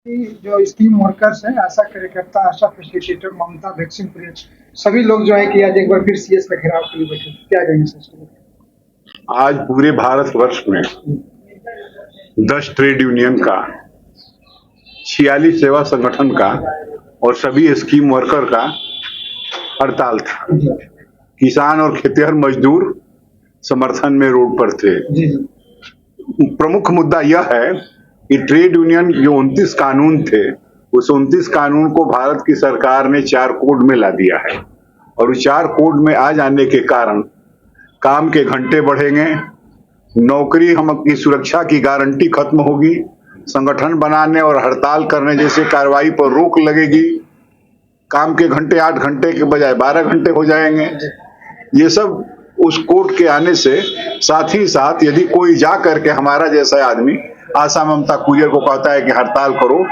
कि जो scheme workers हैं, आशा कार्यकर्ता, आशा फैसिलिटेटर, ममता वैक्सीन पीरियड, सभी लोग जो है कि आज एक बार फिर सीएस का घेराव के लिए बैठे। क्या कहेंगे सर इसको? आज पूरे भारतवर्ष में 10 ट्रेड यूनियन का, 46 सेवा संगठन का और सभी स्कीम वर्कर का हड़ताल था। जी किसान और खेतिहर मजदूर समर्थन में रोड पर थे। जी जी प्रमुख मुद्दा यह है कि ट्रेड यूनियन जो 29 कानून थे, उस 29 कानून को भारत की सरकार ने 4 कोड में ला दिया है और उस 4 कोड में आ जाने के कारण काम के घंटे बढ़ेंगे, नौकरी हम की सुरक्षा की गारंटी खत्म होगी, संगठन बनाने और हड़ताल करने जैसे कार्रवाई पर रोक लगेगी, काम के घंटे 8 घंटे के बजाय 12 घंटे हो जाएंगे। ये सब उस कोर्ट के आने से, साथ ही साथ यदि कोई जा करके हमारा जैसा आदमी आशा ममता कुरियर को कहता है कि हड़ताल करो,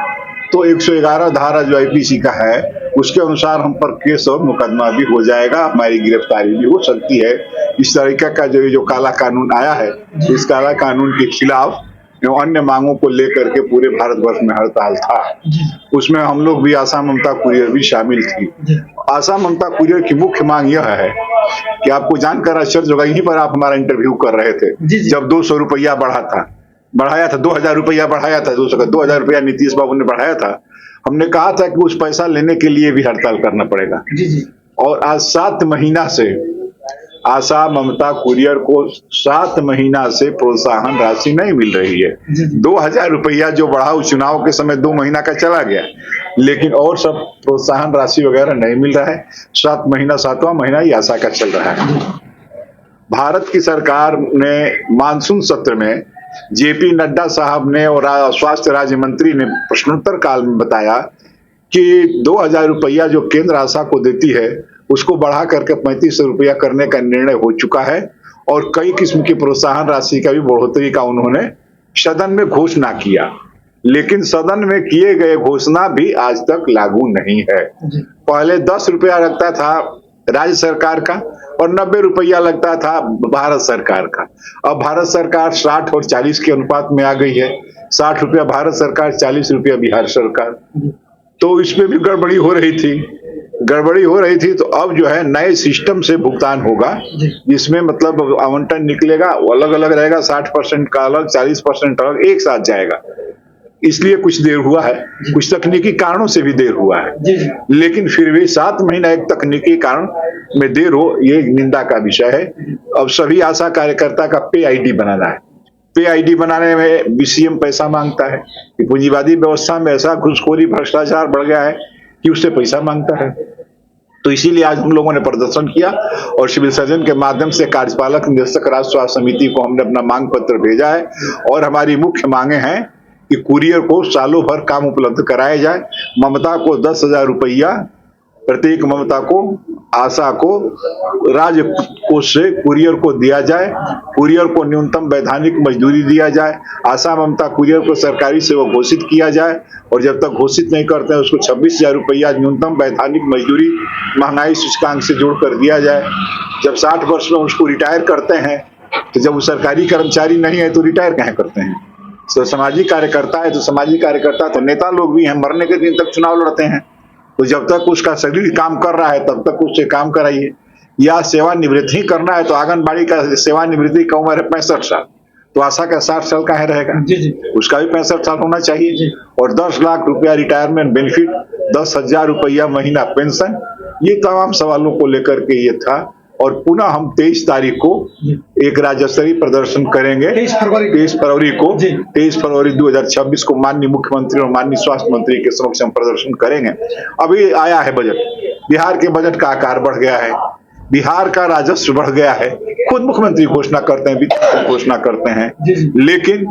तो 111 धारा जो आईपीसी का है उसके अनुसार हम पर केस और मुकदमा भी हो जाएगा, हमारी गिरफ्तारी भी हो सकती है। इस तरीके का जो काला कानून आया है, इस काला कानून के खिलाफ अन्य मांगों को लेकर के पूरे भारतवर्ष में हड़ताल था। उसमें हम लोग भी, आशा ममता कुरियर भी शामिल थी। आशा ममता कुरियर की मुख्य मांग यह है कि आपको जानकर आश्चर्य होगा, यहीं पर आप हमारा इंटरव्यू कर रहे थे जब 200 रुपया बढ़ाया था 2000 रुपया बढ़ाया था, 2000 रुपया नीतीश बाबू ने बढ़ाया था। हमने कहा था कि उस पैसा लेने के लिए भी हड़ताल करना पड़ेगा। और आज 7 महीना से आशा ममता कुरियर को 7 महीना से प्रोत्साहन राशि नहीं मिल रही है। 2000 रुपया जो बढ़ा उस चुनाव के समय 2 महीना का चला गया, लेकिन और सब प्रोत्साहन राशि वगैरह नहीं मिल रहा है। 7वां महीना ही आशा का चल रहा है। भारत की सरकार ने मानसून सत्र में जेपी नड्डा साहब ने और स्वास्थ्य राज्य मंत्री ने प्रश्नोत्तर काल में बताया कि 2000 रुपया जो केंद्र आशा को देती है उसको बढ़ा करके 3500 रुपया करने का निर्णय हो चुका है और कई किस्म की प्रोत्साहन राशि का भी बढ़ोतरी का उन्होंने सदन में घोषणा किया, लेकिन सदन में किए गए घोषणा भी आज तक लागू नहीं है। पहले 10 रुपया लगता था राज्य सरकार का और 90 रुपया लगता था भारत सरकार का। अब भारत सरकार 60 और 40 के अनुपात में आ गई है। 60 रुपया भारत सरकार, 40 रुपया बिहार सरकार। तो इसमें भी गड़बड़ी हो रही थी। तो अब जो है नए सिस्टम से भुगतान होगा, जिसमें मतलब आवंटन निकलेगा, वो अलग अलग रहेगा, 60% का अलग, 40% अलग, एक साथ जाएगा। इसलिए कुछ देर हुआ है, कुछ तकनीकी कारणों से भी देर हुआ है, लेकिन फिर भी 7 महीना एक तकनीकी कारण में देर हो, ये निंदा का विषय है। अब सभी आशा कार्यकर्ता का पे आईडी बनाना है। पे आईडी बनाने में बीसीएम पैसा मांगता है कि पूंजीवादी व्यवस्था में ऐसा घुसखोरी भ्रष्टाचार बढ़ गया है कि उससे पैसा मांगता है। तो इसीलिए आज हम लोगों ने प्रदर्शन किया और सिविल सर्जन के माध्यम से कार्यपालक निदेशक राज्य स्वास्थ्य समिति को हमने अपना मांग पत्र भेजा है और हमारी मुख्य मांगे हैं कि कुरियर को सालों भर काम उपलब्ध कराया जाए। ममता को 10,000 रुपया प्रत्येक ममता को, आशा को राज्य कोष से कुरियर को दिया जाए। कुरियर को न्यूनतम वैधानिक मजदूरी दिया जाए। आशा ममता कुरियर को सरकारी सेवक घोषित किया जाए और जब तक घोषित नहीं करते हैं उसको 26,000 रुपया न्यूनतम वैधानिक मजदूरी महंगाई सूचकांक से जोड़कर दिया जाए। जब 60 वर्ष में उसको रिटायर करते हैं, तो जब वो सरकारी कर्मचारी नहीं है तो रिटायर कहाँ करते हैं? तो सामाजिक कार्यकर्ता है, तो सामाजिक कार्यकर्ता तो नेता लोग भी हैं, मरने के दिन तक चुनाव लड़ते हैं। तो जब तक उसका शरीर काम कर रहा है तब तक उससे काम कराइए। या सेवानिवृत्ति करना है तो आंगनबाड़ी का सेवानिवृत्ति का उम्र है 65 साल, तो आशा का 60 साल का है रहेगा, उसका भी 65 साल होना चाहिए। और 10 लाख रुपया रिटायरमेंट बेनिफिट, 10,000 रुपया महीना पेंशन, ये तमाम सवालों को लेकर के ये था। और पुनः हम 23 तारीख को एक राज्य स्तरीय प्रदर्शन करेंगे। 23 फरवरी 2026 को माननीय मुख्यमंत्री और माननीय स्वास्थ्य मंत्री के समक्ष हम प्रदर्शन करेंगे। अभी आया है बजट, बिहार के बजट का आकार बढ़ गया है, बिहार का राजस्व बढ़ गया है। खुद मुख्यमंत्री घोषणा करते हैं, वित्त घोषणा करते हैं, लेकिन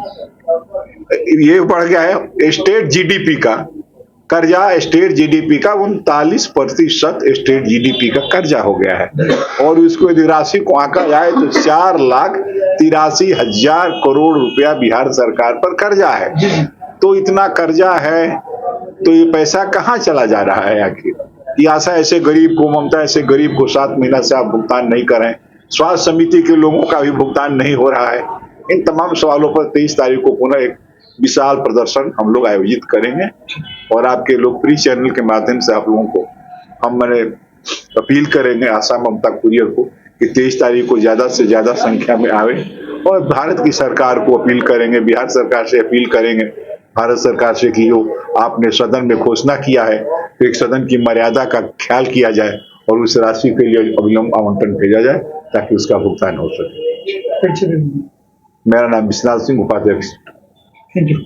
ये बढ़ गया है स्टेट जीडीपी का कर्जा। स्टेट जीडीपी का 39% स्टेट जीडीपी का कर्जा हो गया है और इसको यदि राशि को आंका जाए तो 4,83,000 करोड़ रुपया बिहार सरकार पर कर्जा है। तो इतना कर्जा है तो ये पैसा कहाँ चला जा रहा है आखिर? ये आशा ऐसे गरीब को, ममता ऐसे गरीब को 7 महीना से आप भुगतान नहीं करें, स्वास्थ्य समिति के लोगों का भी भुगतान नहीं हो रहा है। इन तमाम सवालों पर 23 तारीख को पुनः एक विशाल प्रदर्शन हम लोग आयोजित करेंगे और आपके लोकप्रिय चैनल के माध्यम से आप लोगों को हम मैंने अपील करेंगे आशा ममता कुरियर को कि 23 तारीख को ज्यादा से ज्यादा संख्या में आवे और भारत की सरकार को अपील करेंगे, बिहार सरकार से अपील करेंगे, भारत सरकार से कि जो आपने सदन में घोषणा किया है तो एक सदन की मर्यादा का ख्याल किया जाए और उस राशि के लिए अविलंब आवंटन भेजा जाए ताकि उसका भुगतान हो सके। परिचय दे दीजिए। मेरा नाम विश्वनाथ सिंह, उपाध्यक्ष। Thank you.